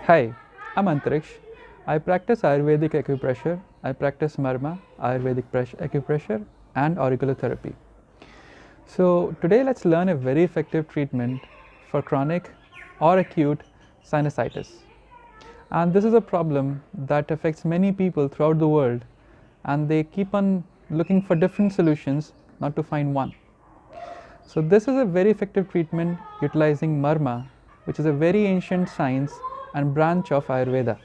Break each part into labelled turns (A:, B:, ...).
A: Hi, I'm Antariksh. I practice Ayurvedic acupressure. I practice Marma, Ayurvedic acupressure, and auricular therapy. So, today let's learn a very effective treatment for chronic or acute sinusitis. And this is a problem that affects many people throughout the world, and they keep on looking for different solutions not to find one. So, this is a very effective treatment utilizing Marma, which is a very ancient science and branch of Ayurveda.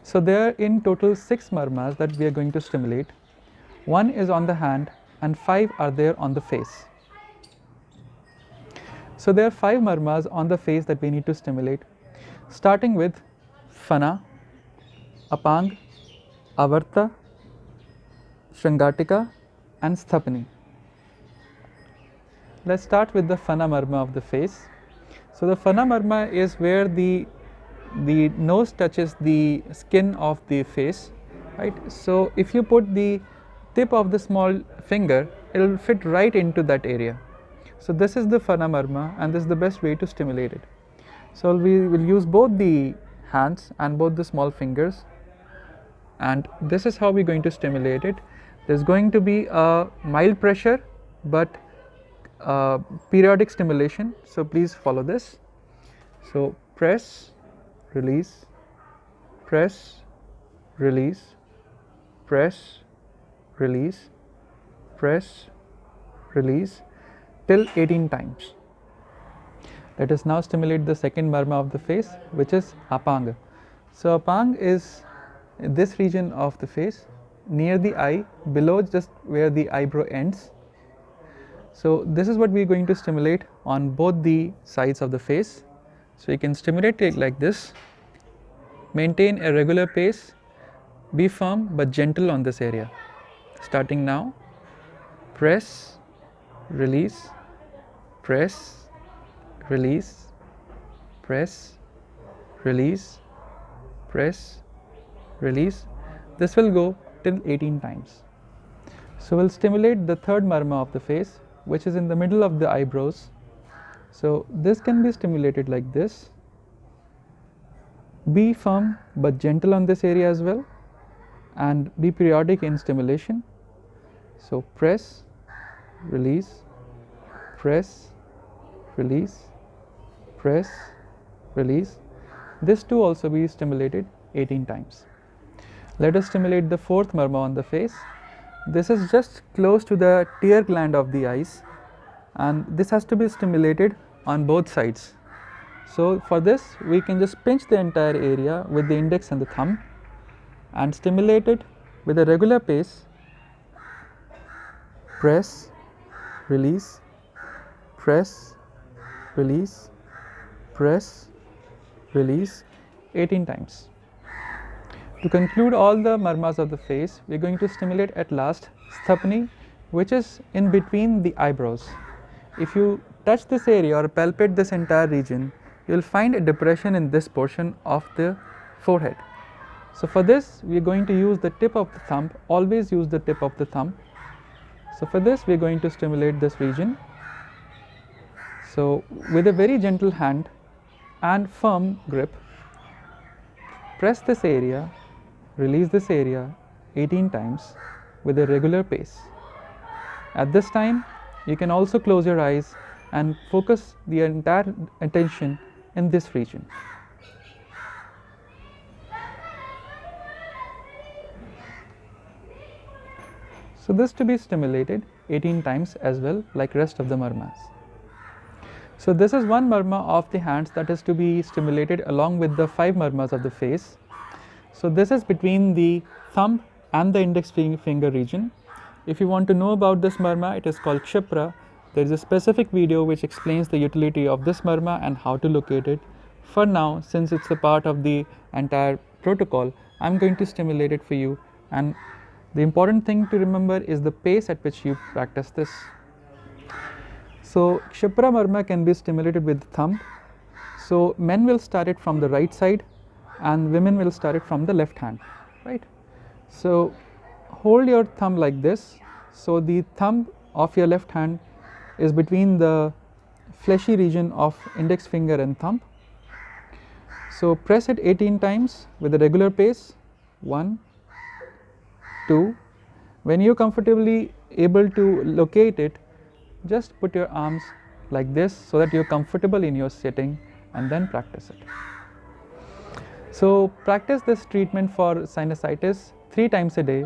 A: So there are in total 6 marmas that we are going to stimulate. 1 is on the hand and 5 are there on the face. So there are 5 marmas on the face that we need to stimulate, starting with Fana, Apang, Avarta, Shringatika and Sthapani. Let's start with the Fana marma of the face. So the Fana marma is where the nose touches the skin of the face, right? So if you put the tip of the small finger, it will fit right into that area. So this is the Fana marma, and this is the best way to stimulate it. So we will use both the hands and both the small fingers, and this is how we're going to stimulate it. There's going to be a mild pressure but periodic stimulation, so please follow this. So press, release, press, release, press, release, press, release till 18 times. Let us now stimulate the second marma of the face, which is Apang. So Apang is this region of the face near the eye, below just where the eyebrow ends. So this is what we are going to stimulate on both the sides of the face. So you can stimulate it like this. Maintain a regular pace, be firm but gentle on this area. Starting now, press, release, press, release, press, release, press, release. This will go till 18 times. So we'll stimulate the third marma of the face, which is in the middle of the eyebrows. So this can be stimulated like this. Be firm but gentle on this area as well, and be periodic in stimulation. So press, release, press, release, press, release. This too also be stimulated 18 times. Let us stimulate the fourth marma on the face. This is just close to the tear gland of the eyes, and this has to be stimulated on both sides. So for this we can just pinch the entire area with the index and the thumb and stimulate it with a regular pace. Press, release, press, release, press, release 18 times. To conclude all the marmas of the face, we are going to stimulate at last Sthapani, which is in between the eyebrows. If you touch this area or palpate this entire region, you will find a depression in this portion of the forehead. So for this we are going to use the tip of the thumb. Always use the tip of the thumb. So for this we are going to stimulate this region. So with a very gentle hand and firm grip, press this area, release this area 18 times with a regular pace. At this time you can also close your eyes and focus the entire attention in this region. So this to be stimulated 18 times as well, like rest of the marmas. So this is one marma of the hands that is to be stimulated along with the 5 marmas of the face. So this is between the thumb and the index finger region. If you want to know about this marma, it is called Kshipra. There is a specific video which explains the utility of this marma and how to locate it. For now, since it's a part of the entire protocol, I'm going to stimulate it for you, and the important thing to remember is the pace at which you practice this. So Kshipra marma can be stimulated with the thumb. So men will start it from the right side and women will start it from the left hand, right? So hold your thumb like this. So the thumb of your left hand is between the fleshy region of index finger and thumb. So press it 18 times with a regular pace. 1, 2. When you're comfortably able to locate it, just put your arms like this so that you're comfortable in your sitting, and then practice it. So practice this treatment for sinusitis 3 times a day.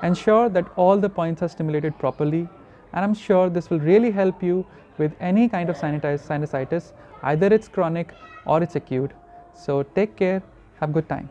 A: Ensure that all the points are stimulated properly, and I'm sure this will really help you with any kind of sinusitis, either it's chronic or it's acute. So take care, have a good time.